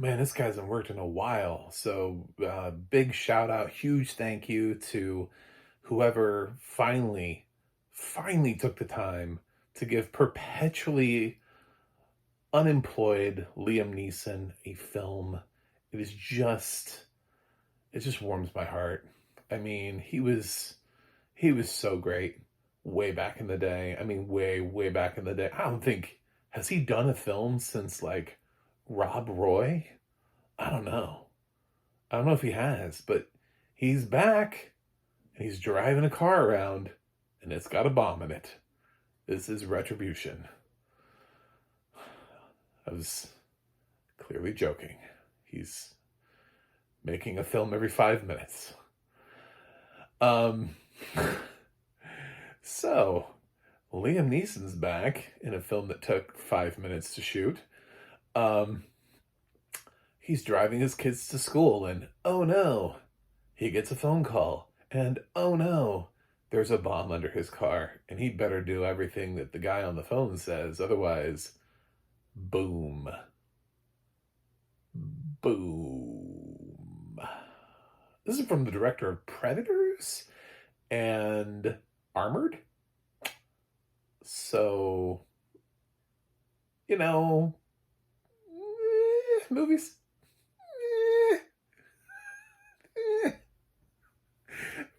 Man, this guy hasn't worked in a while. So, big shout out, huge thank you to whoever finally took the time to give perpetually unemployed Liam Neeson a film. It is just, it just warms my heart. I mean, he was so great way back in the day. I mean, way back in the day. I don't think, has he done a film since like Rob Roy? I don't know. I don't know if he has, but he's back and he's driving a car around and it's got a bomb in it. This is Retribution. I was clearly joking. He's making a film every 5 minutes. Um, so Liam Neeson's back in a film that took 5 minutes to shoot. Um, he's driving his kids to school, and oh no, he gets a phone call, and oh no, there's a bomb under his car, and he'd better do everything that the guy on the phone says, otherwise, boom. Boom. This is from the director of Predators and Armored. So, you know, movies. Eh, eh.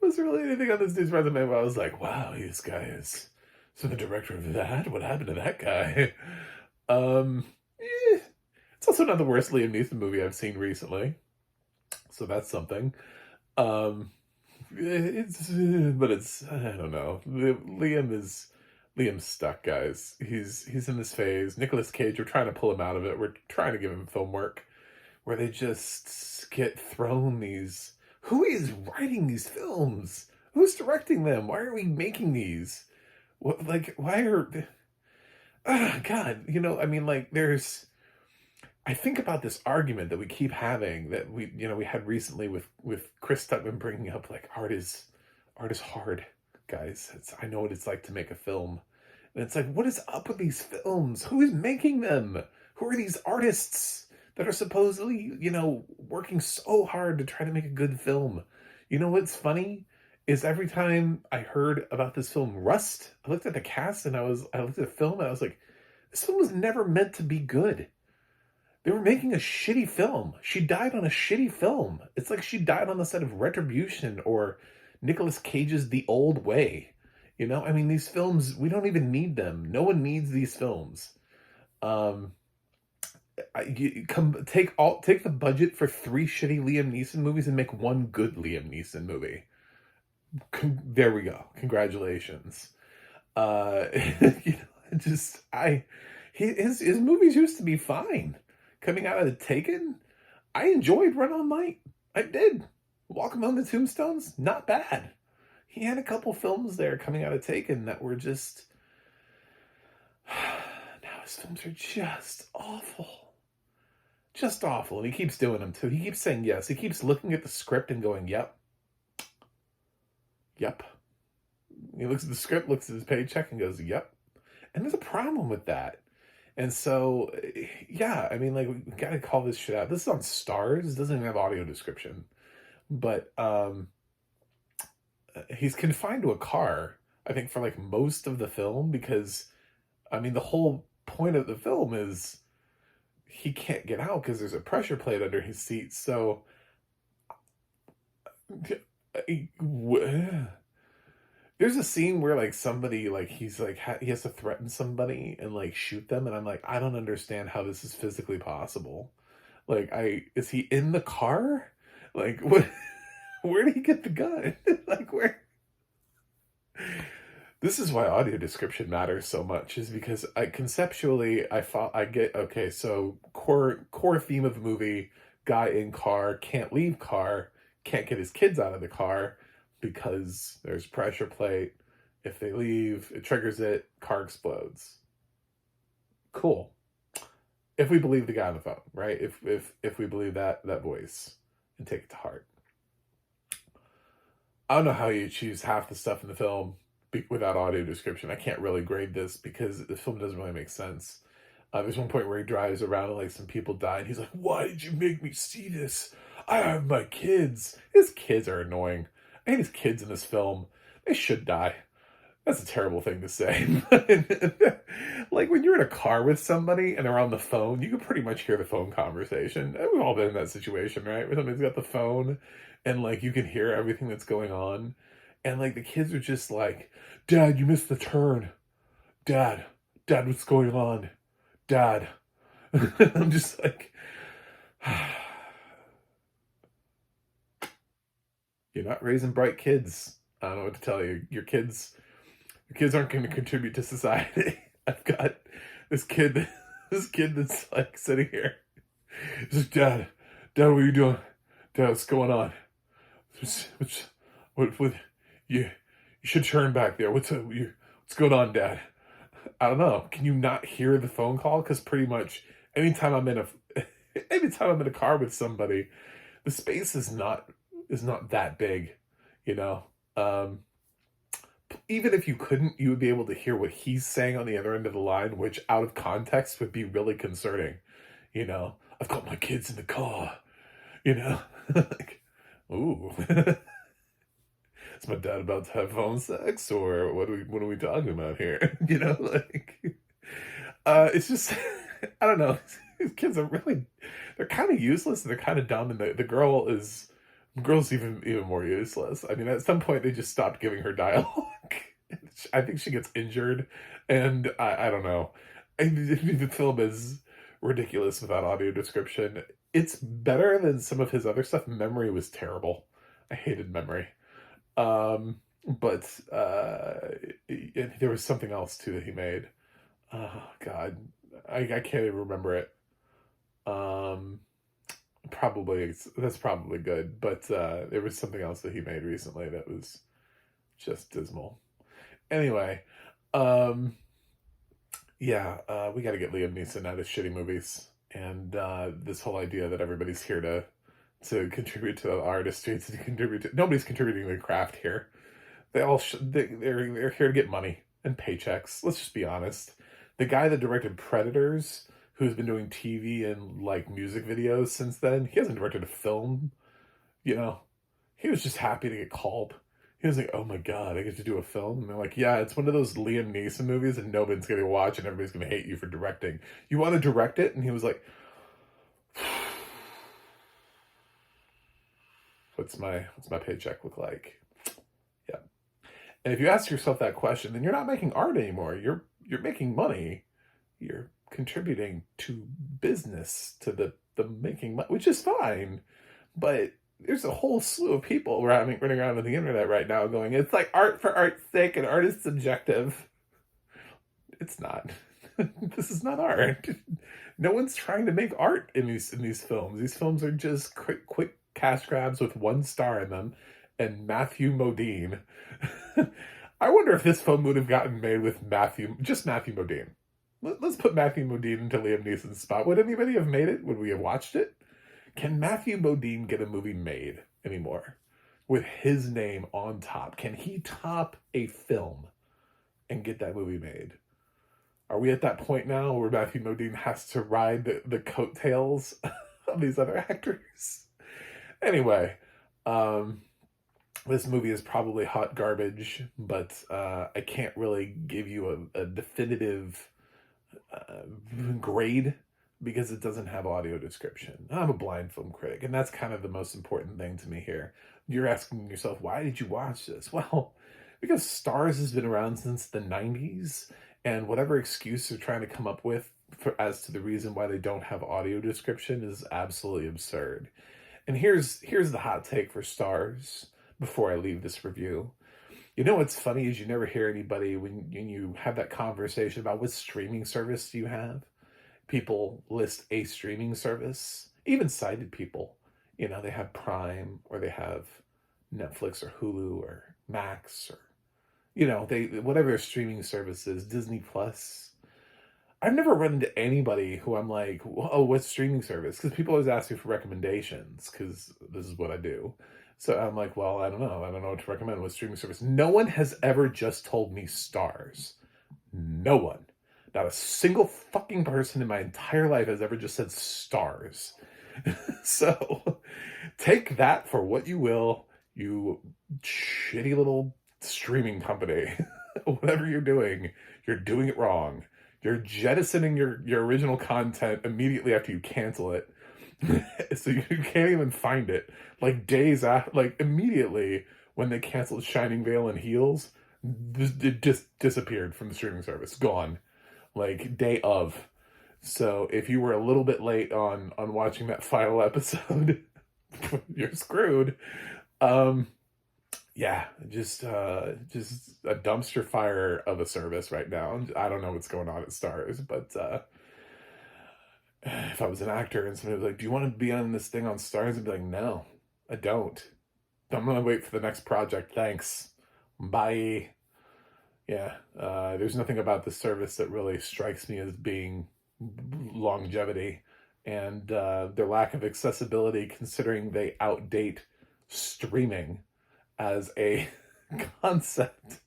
Was really anything on this dude's resume where I was like, wow, this guy is so the director of that? What happened to that guy? Um, it's also not the worst Liam Neeson movie I've seen recently. So that's something. Um, but it's, I don't know. Liam's stuck, guys. He's in this phase. Nicolas Cage, we're trying to pull him out of it. We're trying to give him film work where they just get thrown these. Who is writing these films? Who's directing them? Why are we making these? What, like, why are? God, I mean, like, I think about this argument that we keep having that we had recently with Chris Tuckman bringing up like art is hard, guys. I know what it's like to make a film, and it's like, what is up with these films? Who is making them? Who are these artists that are supposedly working so hard to try to make a good film? You know what's funny is every time I heard about this film Rust, I looked at the cast and I looked at the film and I was like, this film was never meant to be good. They were making a shitty film. She died on a shitty film. It's like she died on the set of Retribution or Nicolas Cage's The Old Way. I mean, these films, we don't even need them. No one needs these films. Um, take the budget for 3 shitty Liam Neeson movies and make one good Liam Neeson movie. There we go. Congratulations. You know, his movies used to be fine. Coming out of the Taken, I enjoyed Run All Night. I did. Walk Among the Tombstones, not bad. He had a couple films there coming out of Taken that were just. Now his films are just awful. Just awful. And he keeps doing them too. He keeps saying yes. He keeps looking at the script and going, yep. Yep. He looks at the script, looks at his paycheck, and goes, yep. And there's a problem with that. And so, yeah, I mean, like, we gotta call this shit out. This is on Starz. It doesn't even have audio description. But he's confined to a car, I think, for, like, most of the film. Because, I mean, the whole point of the film is he can't get out because there's a pressure plate under his seat. So, there's a scene where like somebody like he's like he has to threaten somebody and like shoot them, and I'm like, I don't understand how this is physically possible. Like, is he in the car? Like, what? Where did he get the gun? Like, where? This is why audio description matters so much, is because I get, okay, so core theme of the movie: guy in car, can't leave car, can't get his kids out of the car because there's pressure plate. If they leave, it triggers it, car explodes. Cool. If we believe the guy on the phone, right? If we believe that voice and take it to heart. I don't know how you choose half the stuff in the film without audio description. I can't really grade this because the film doesn't really make sense. There's one point where he drives around and like some people die, and he's like, "Why did you make me see this? I have my kids." His kids are annoying. I hate his kids in this film. They should die. That's a terrible thing to say. Like when you're in a car with somebody and they're on the phone, you can pretty much hear the phone conversation. And we've all been in that situation, right? Where somebody's got the phone and like you can hear everything that's going on. And like the kids are just like, "Dad, you missed the turn. Dad, Dad, what's going on? Dad." I'm just like, you're not raising bright kids. I don't know what to tell you. Your kids aren't going to contribute to society. I've got this kid, this kid that's like sitting here. He's like, Dad, what are you doing? Dad, what's going on? What, you should turn back there. What's going on, Dad? I don't know. Can you not hear the phone call? Because pretty much anytime I'm in a car with somebody, the space is not that big, you know. Even if you couldn't, you would be able to hear what he's saying on the other end of the line, which out of context would be really concerning. You know, "I've got my kids in the car," you know, like, ooh, is my dad about to have phone sex, or what are we talking about here? You know, like, it's just, I don't know. These kids are really, they're kind of useless and they're kind of dumb, and the girl's even more useless. I mean, at some point they just stopped giving her dialogue. I think she gets injured, and I don't know. The film is ridiculous without audio description. It's better than some of his other stuff. Memory was terrible. I hated Memory. But there was something else too that he made. Oh God, I can't even remember it. Um, that's probably good, but there was something else that he made recently that was just dismal. Anyway, um, yeah, we got to get Liam Neeson out of shitty movies, and this whole idea that everybody's here to contribute to the artistry, to contribute to, nobody's contributing to the craft here. They're here to get money and paychecks. Let's just be honest. The guy that directed Predators, who's been doing TV and like music videos since then, he hasn't directed a film. You know, he was just happy to get called. He was like, "Oh my God, I get to do a film." And they're like, "Yeah, it's one of those Liam Neeson movies that nobody's going to watch and everybody's going to hate you for directing. You want to direct it?" And he was like, what's my paycheck look like? Yeah. And if you ask yourself that question, then you're not making art anymore. You're making money. You're contributing to business, to the making money, which is fine. But there's a whole slew of people running around on the internet right now going, "It's like art for art's sake, and art is subjective." It's not. This is not art. No one's trying to make art in these films. These films are just quick cash grabs with one star in them, and Matthew Modine. I wonder if this film would have gotten made with Matthew Modine. Let's put Matthew Modine into Liam Neeson's spot. Would anybody have made it? Would we have watched it? Can Matthew Modine get a movie made anymore with his name on top? Can he top a film and get that movie made? Are we at that point now where Matthew Modine has to ride the coattails of these other actors? Anyway, this movie is probably hot garbage, but I can't really give you a definitive grade because it doesn't have audio description. I'm a blind film critic, and that's kind of the most important thing to me here. You're asking yourself, why did you watch this? Well, because Starz has been around since the 90s, and whatever excuse they're trying to come up with as to the reason why they don't have audio description is absolutely absurd. And here's the hot take for Starz before I leave this review. You know what's funny is you never hear anybody when you have that conversation about what streaming service do you have. People list a streaming service, even sighted people. You know, they have Prime or they have Netflix or Hulu or Max or, you know, whatever their streaming service is, Disney Plus. I've never run into anybody who I'm like, "Oh, what's streaming service?" Because people always ask me for recommendations because this is what I do. So I'm like, well, I don't know. I don't know what to recommend. What streaming service? No one has ever just told me Starz. No one. Not a single fucking person in my entire life has ever just said Starz. So take that for what you will, you shitty little streaming company. Whatever you're doing it wrong. You're jettisoning your original content immediately after you cancel it. So you can't even find it. Like days after, like immediately when they canceled Shining Vale and Heels, it just disappeared from the streaming service. Gone. Like day of. So if you were a little bit late on watching that final episode, you're screwed. Yeah, just a dumpster fire of a service right now. I don't know what's going on at Starz, but if I was an actor and somebody was like, "Do you want to be on this thing on Starz?" I'd be like, "No, I don't. I'm gonna wait for the next project. Thanks. Bye." Yeah, there's nothing about the service that really strikes me as being longevity, and their lack of accessibility, considering they outdate streaming as a concept.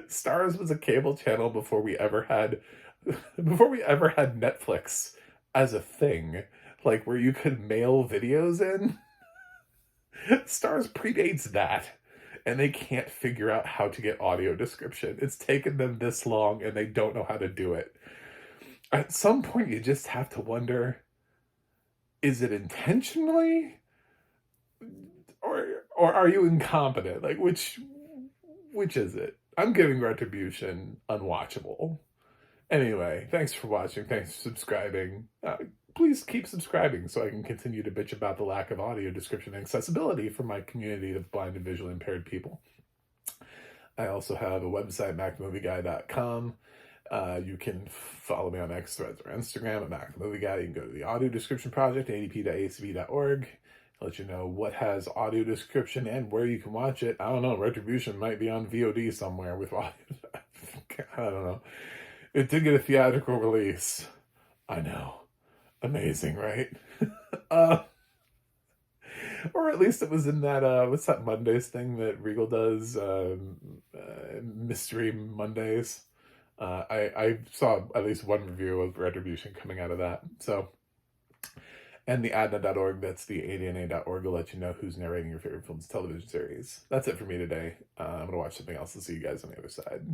Starz was a cable channel before we ever had Netflix as a thing, like where you could mail videos in. Starz predates that, and they can't figure out how to get audio description. It's taken them this long and they don't know how to do it. At some point you just have to wonder, is it intentionally or are you incompetent? Like which is it? I'm giving Retribution unwatchable. Anyway, thanks for watching. Thanks for subscribing. Please keep subscribing so I can continue to bitch about the lack of audio description and accessibility for my community of blind and visually impaired people. I also have a website, macmovieguy.com. You can follow me on X, Threads, or Instagram at macmovieguy. You can go to the audio description project, adp.acb.org. Let you know what has audio description and where you can watch it. I don't know. Retribution might be on VOD somewhere with audio. I don't know. It did get a theatrical release. I know. Amazing, right? Or at least it was in that, what's that Mondays thing that Regal does? Mystery Mondays. I saw at least one review of Retribution coming out of that. So, and the ADNA.org, that's the ADNA.org, will let you know who's narrating your favorite films television series. That's it for me today. I'm going to watch something else and see you guys on the other side.